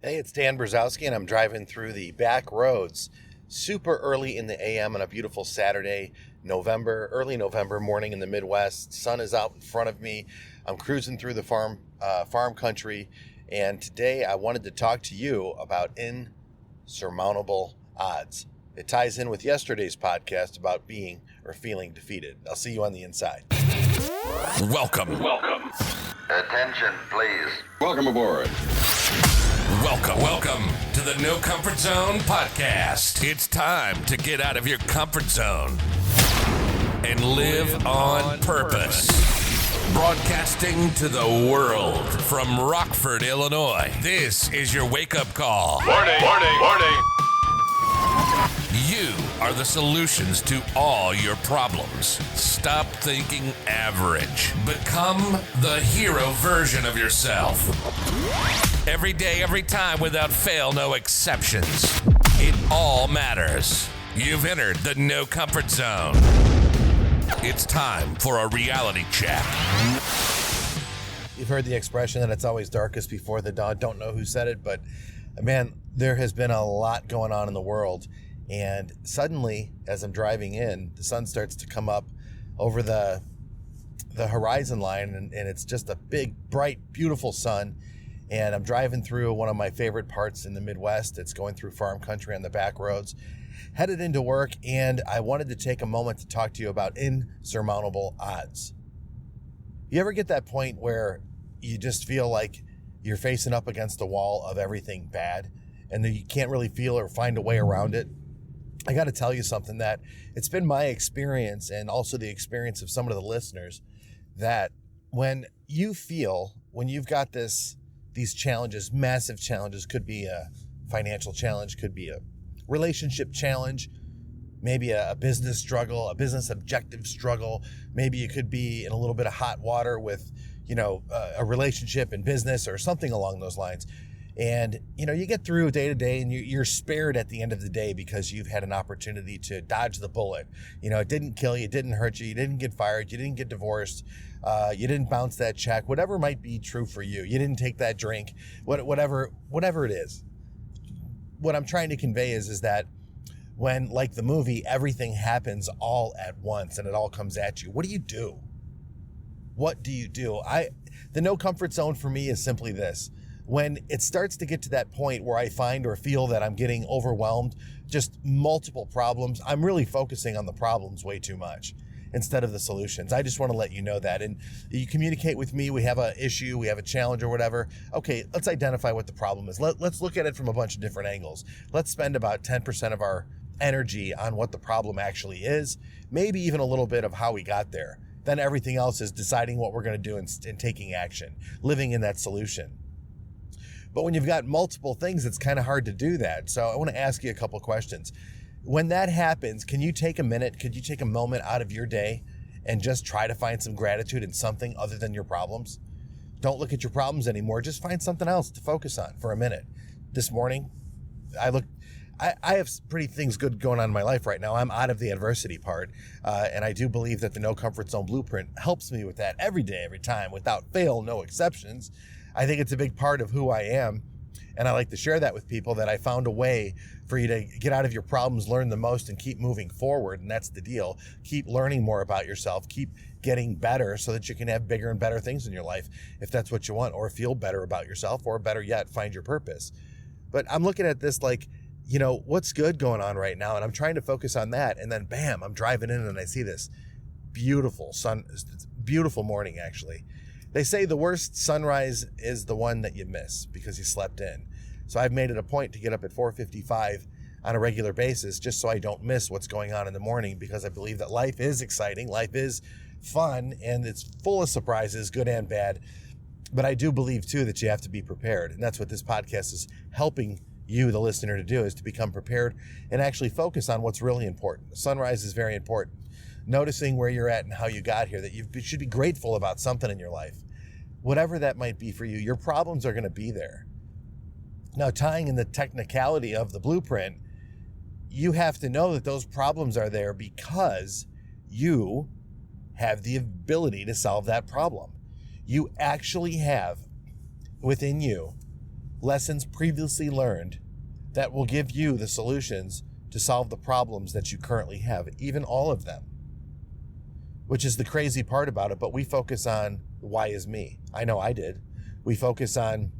Hey, it's Dan Brzezowski, and I'm driving through the back roads super early in the AM on a beautiful Saturday, early November morning in the Midwest. Sun is out in front of me. I'm cruising through the farm country, and today I wanted to talk to you about insurmountable odds. It ties in with yesterday's podcast about being or feeling defeated. I'll see you on the inside. Welcome. Attention, please. Welcome aboard. Welcome to the No Comfort Zone podcast. It's time to get out of your comfort zone and live on purpose. Broadcasting to the world from Rockford, Illinois. This is your wake-up call. Warning. You are the solutions to all your problems. Stop thinking average. Become the hero version of yourself. Every day, every time, without fail, no exceptions. It all matters. You've entered the No Comfort Zone. It's time for a reality check. You've heard the expression that it's always darkest before the dawn. Don't know who said it, but man, there has been a lot going on in the world. And suddenly, as I'm driving in, the sun starts to come up over the horizon line, and it's just a big, bright, beautiful sun. And I'm driving through one of my favorite parts in the Midwest. It's going through farm country on the back roads, headed into work, and I wanted to take a moment to talk to you about insurmountable odds. You ever get that point where you just feel like you're facing up against a wall of everything bad, and that you can't really feel or find a way around it? I got to tell you something, that it's been my experience, and also the experience of some of the listeners, that when you've got these challenges, massive challenges, could be a financial challenge, could be a relationship challenge, maybe a business struggle, a business objective struggle. Maybe you could be in a little bit of hot water with, a relationship in business or something along those lines. And, you get through day to day, and you're spared at the end of the day because you've had an opportunity to dodge the bullet. It didn't kill you, it didn't hurt you, you didn't get fired, you didn't get divorced, you didn't bounce that check, whatever might be true for you. You didn't take that drink, whatever it is. What I'm trying to convey is that when, like the movie, everything happens all at once and it all comes at you, what do you do? What do you do? The no comfort zone for me is simply this. When it starts to get to that point where I find or feel that I'm getting overwhelmed, just multiple problems, I'm really focusing on the problems way too much instead of the solutions. I just want to let you know that. And you communicate with me, we have an issue, we have a challenge or whatever. Okay, let's identify what the problem is. Let's look at it from a bunch of different angles. Let's spend about 10% of our energy on what the problem actually is, maybe even a little bit of how we got there. Then everything else is deciding what we're going to do and taking action, living in that solution. But when you've got multiple things, it's kind of hard to do that. So I want to ask you a couple questions. When that happens, can you take a minute, could you take a moment out of your day and just try to find some gratitude in something other than your problems? Don't look at your problems anymore. Just find something else to focus on for a minute. This morning, I have pretty things good going on in my life right now. I'm out of the adversity part. And I do believe that the No Comfort Zone Blueprint helps me with that every day, every time, without fail, no exceptions. I think it's a big part of who I am, and I like to share that with people, that I found a way for you to get out of your problems, learn the most, and keep moving forward, and that's the deal. Keep learning more about yourself, keep getting better so that you can have bigger and better things in your life if that's what you want, or feel better about yourself, or better yet, find your purpose. But I'm looking at this like, what's good going on right now, and I'm trying to focus on that, and then bam, I'm driving in and I see this beautiful beautiful morning actually. They say the worst sunrise is the one that you miss because you slept in. So I've made it a point to get up at 4:55 on a regular basis just so I don't miss what's going on in the morning, because I believe that life is exciting, life is fun, and it's full of surprises, good and bad. But I do believe too that you have to be prepared. And that's what this podcast is helping you, the listener, to do, is to become prepared and actually focus on what's really important. The sunrise is very important. Noticing where you're at and how you got here, that you should be grateful about something in your life. Whatever that might be for you, your problems are going to be there. Now, tying in the technicality of the blueprint, you have to know that those problems are there because you have the ability to solve that problem. You actually have within you lessons previously learned that will give you the solutions to solve the problems that you currently have, even all of them. Which is the crazy part about it, but we focus on why is me. I know I did. We focus on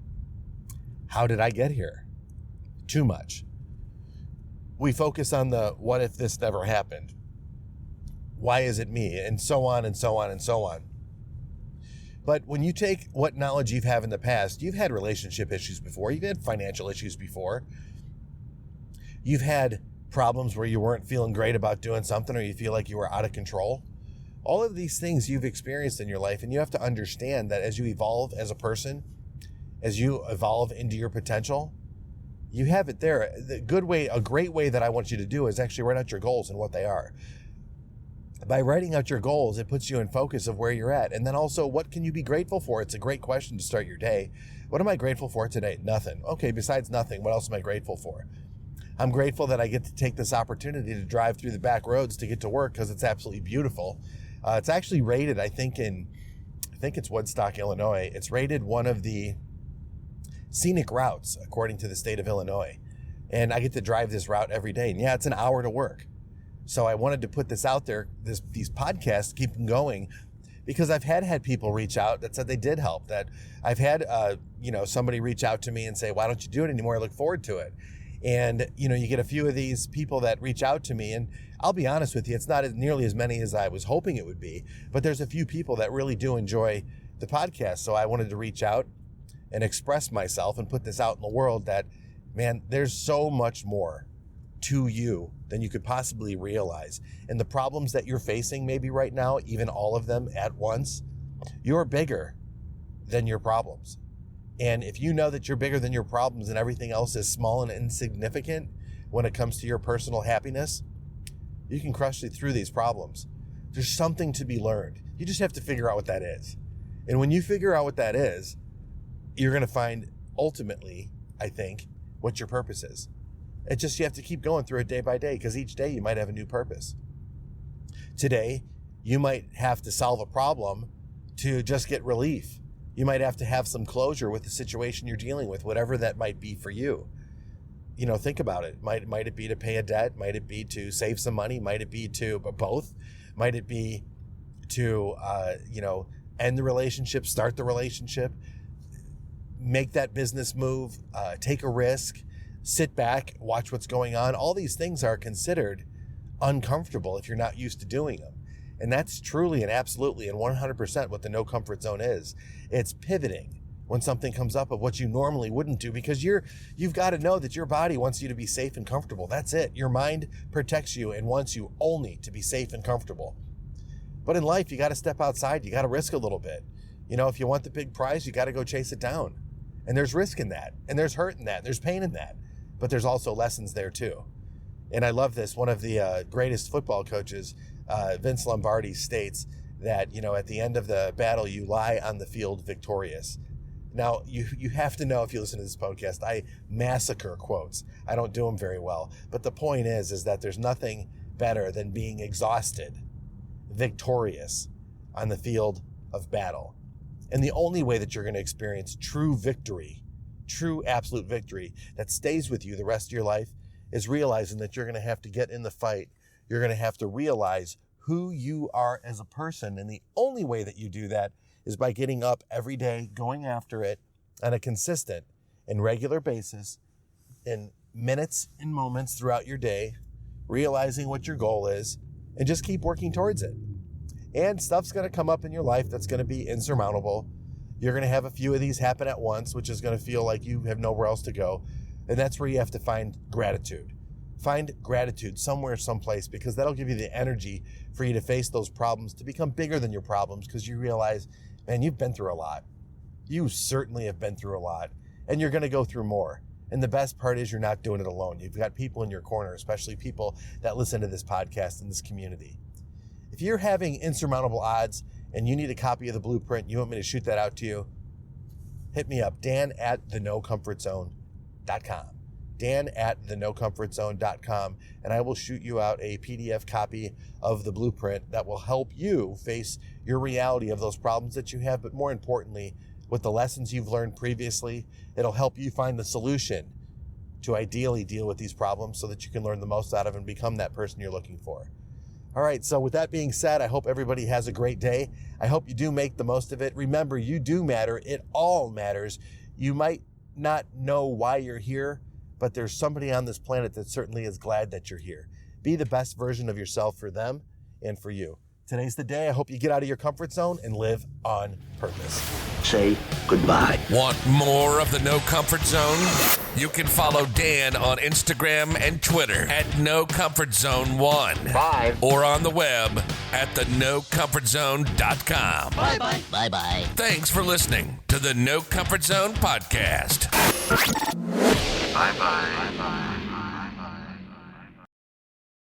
how did I get here? Too much. We focus on the what if this never happened? Why is it me? And so on and so on and so on. But when you take what knowledge you've had in the past, you've had relationship issues before, you've had financial issues before, you've had problems where you weren't feeling great about doing something or you feel like you were out of control. All of these things you've experienced in your life, and you have to understand that as you evolve as a person, as you evolve into your potential, you have it there. A great way that I want you to do is actually write out your goals and what they are. By writing out your goals, it puts you in focus of where you're at. And then also, what can you be grateful for? It's a great question to start your day. What am I grateful for today? Nothing. Okay, besides nothing, what else am I grateful for? I'm grateful that I get to take this opportunity to drive through the back roads to get to work because it's absolutely beautiful. It's actually rated, I think it's Woodstock, Illinois. It's rated one of the scenic routes, according to the state of Illinois. And I get to drive this route every day. And yeah, it's an hour to work. So I wanted to put this out there, these podcasts, keep them going, because I've had people reach out that said they did help. That I've had, somebody reach out to me and say, why don't you do it anymore? I look forward to it. And, you get a few of these people that reach out to me, and I'll be honest with you, it's not nearly as many as I was hoping it would be, but there's a few people that really do enjoy the podcast. So I wanted to reach out and express myself and put this out in the world that, man, there's so much more to you than you could possibly realize. And the problems that you're facing maybe right now, even all of them at once, you're bigger than your problems. And if you know that you're bigger than your problems and everything else is small and insignificant when it comes to your personal happiness, you can crush through these problems. There's something to be learned. You just have to figure out what that is. And when you figure out what that is, you're going to find ultimately, I think, what your purpose is. It's just you have to keep going through it day by day, because each day you might have a new purpose. Today, you might have to solve a problem to just get relief. You might have to have some closure with the situation you're dealing with, whatever that might be for you. Think about it. Might it be to pay a debt? Might it be to save some money? Might it be to both? Might it be to, end the relationship, start the relationship, make that business move, take a risk, sit back, watch what's going on? All these things are considered uncomfortable if you're not used to doing them. And that's truly and absolutely and 100% what the no comfort zone is. It's pivoting when something comes up of what you normally wouldn't do, because you've got to know that your body wants you to be safe and comfortable. That's it. Your mind protects you and wants you only to be safe and comfortable. But in life, you got to step outside. You got to risk a little bit. If you want the big prize, you got to go chase it down. And there's risk in that. And there's hurt in that. There's pain in that. But there's also lessons there too. And I love this. One of the greatest football coaches, Vince Lombardi, states that, at the end of the battle, you lie on the field victorious. Now, you have to know, if you listen to this podcast, I massacre quotes. I don't do them very well. But the point is that there's nothing better than being exhausted, victorious on the field of battle. And the only way that you're going to experience true victory, true absolute victory that stays with you the rest of your life, is realizing that you're going to have to get in the fight. You're going to have to realize who you are as a person. And the only way that you do that is by getting up every day, going after it on a consistent and regular basis, in minutes and moments throughout your day, realizing what your goal is, and just keep working towards it. And stuff's going to come up in your life that's going to be insurmountable. You're going to have a few of these happen at once, which is going to feel like you have nowhere else to go. And that's where you have to find gratitude. Find gratitude somewhere, someplace, because that'll give you the energy for you to face those problems, to become bigger than your problems, because you realize, man, you've been through a lot. You certainly have been through a lot, and you're going to go through more. And the best part is you're not doing it alone. You've got people in your corner, especially people that listen to this podcast in this community. If you're having insurmountable odds and you need a copy of the blueprint, you want me to shoot that out to you, hit me up, Dan@thenocomfortzone.com. Dan@thenocomfortzone.com, and I will shoot you out a PDF copy of the blueprint that will help you face your reality of those problems that you have, but more importantly, with the lessons you've learned previously. It'll help you find the solution to ideally deal with these problems so that you can learn the most out of and become that person you're looking for. All right, so with that being said, I hope everybody has a great day. I hope you do make the most of it. Remember, you do matter. It all matters. You might not know why you're here, but there's somebody on this planet that certainly is glad that you're here. Be the best version of yourself for them and for you. Today's the day. I hope you get out of your comfort zone and live on purpose. Say goodbye. Want more of the No Comfort Zone? You can follow Dan on Instagram and Twitter at NoComfortZone1. Bye. Or on the web at thenocomfortzone.com. Bye-bye. Bye-bye. Thanks for listening to the No Comfort Zone podcast. Bye-bye. Bye-bye.